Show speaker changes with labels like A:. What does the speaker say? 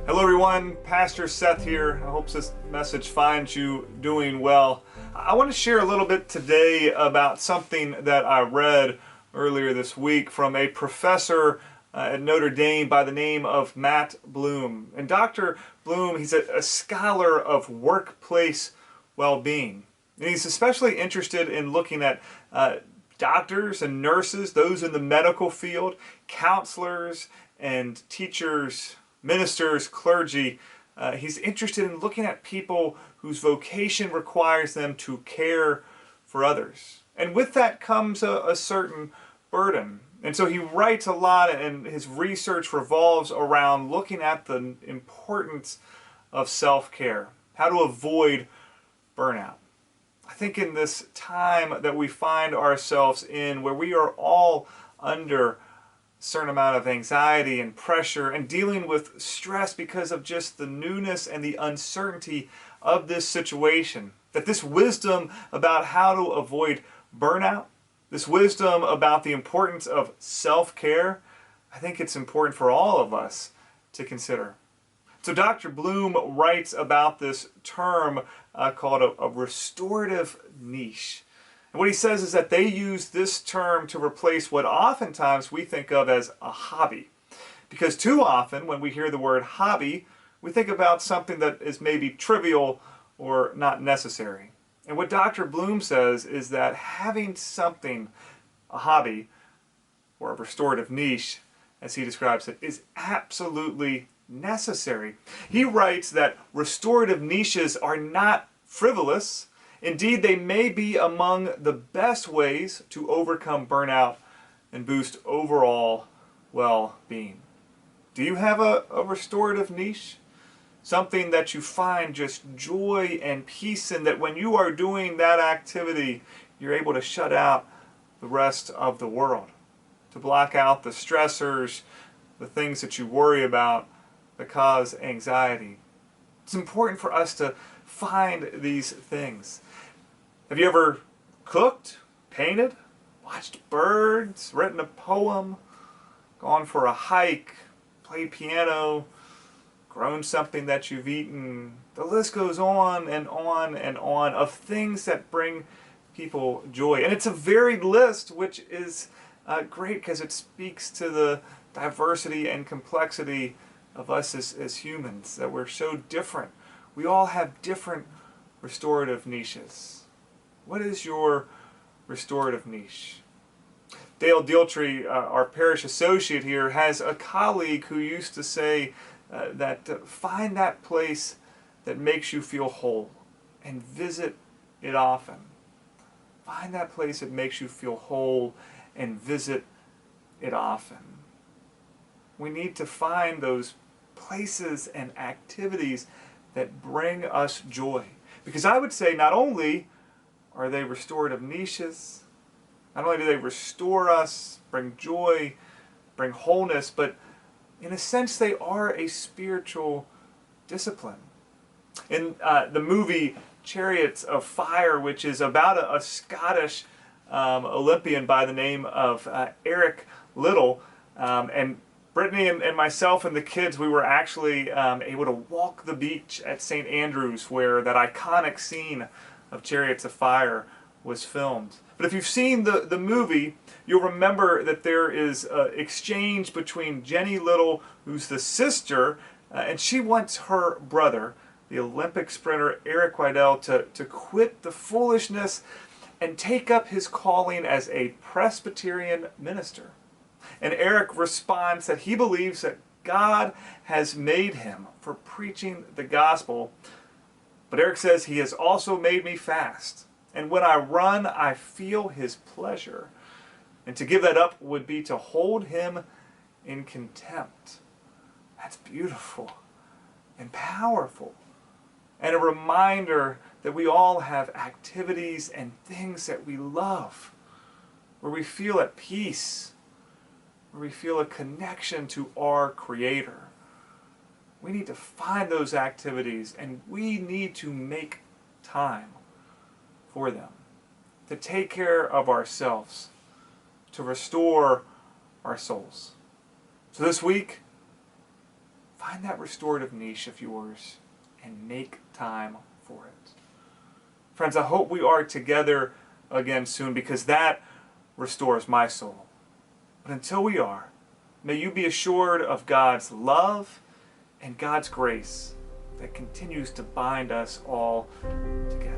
A: Hello everyone, Pastor Seth here. I hope this message finds you doing well. I want to share a little bit today about something that I read earlier this week from a professor at Notre Dame by the name of Matt Bloom. And Dr. Bloom, he's a scholar of workplace well-being. And he's especially interested in looking at doctors and nurses, those in the medical field, counselors and teachers, ministers, clergy. He's interested in looking at people whose vocation requires them to care for others. And with that comes a certain burden. And so he writes a lot, and his research revolves around looking at the importance of self-care, how to avoid burnout. I think in this time that we find ourselves in, where we are all under certain amount of anxiety and pressure and dealing with stress because of just the newness and the uncertainty of this situation, that this wisdom about how to avoid burnout, this wisdom about the importance of self-care, I think it's important for all of us to consider. So Dr. Bloom writes about this term called a restorative niche. And what he says is that they use this term to replace what oftentimes we think of as a hobby. Because too often when we hear the word hobby, we think about something that is maybe trivial or not necessary. And what Dr. Bloom says is that having something, a hobby, or a restorative niche, as he describes it, is absolutely necessary. He writes that restorative niches are not frivolous. Indeed, they may be among the best ways to overcome burnout and boost overall well-being. Do you have a restorative niche? Something that you find just joy and peace in, that when you are doing that activity, you're able to shut out the rest of the world, to block out the stressors, the things that you worry about that cause anxiety. It's important for us to find these things. Have you ever cooked, painted, watched birds, written a poem, gone for a hike, played piano, grown something that you've eaten? The list goes on and on and on of things that bring people joy. And it's a varied list, which is great because it speaks to the diversity and complexity of us as humans, that we're so different. We all have different restorative niches. What is your restorative niche? Dale Dieltry, our parish associate here, has a colleague who used to say that find that place that makes you feel whole and visit it often. Find that place that makes you feel whole and visit it often. We need to find those places and activities that bring us joy. Because I would say not only are they restorative niches, not only do they restore us, bring joy, bring wholeness, but in a sense they are a spiritual discipline. In the movie Chariots of Fire, which is about a Scottish Olympian by the name of Eric Liddell, and Brittany and myself and the kids, we were actually able to walk the beach at St. Andrews where that iconic scene of Chariots of Fire was filmed. But if you've seen the movie, you'll remember that there is an exchange between Jenny Liddell, who's the sister, and she wants her brother, the Olympic sprinter Eric Liddell, to quit the foolishness and take up his calling as a Presbyterian minister. And Eric responds that he believes that God has made him for preaching the gospel. But Eric says, he has also made me fast. And when I run, I feel his pleasure. And to give that up would be to hold him in contempt. That's beautiful and powerful. And a reminder that we all have activities and things that we love, where we feel at peace, where we feel a connection to our Creator. We need to find those activities, and we need to make time for them, to take care of ourselves, to restore our souls. So this week, find that restorative niche of yours and make time for it. Friends, I hope we are together again soon, because that restores my soul. But until we are, may you be assured of God's love and God's grace that continues to bind us all together.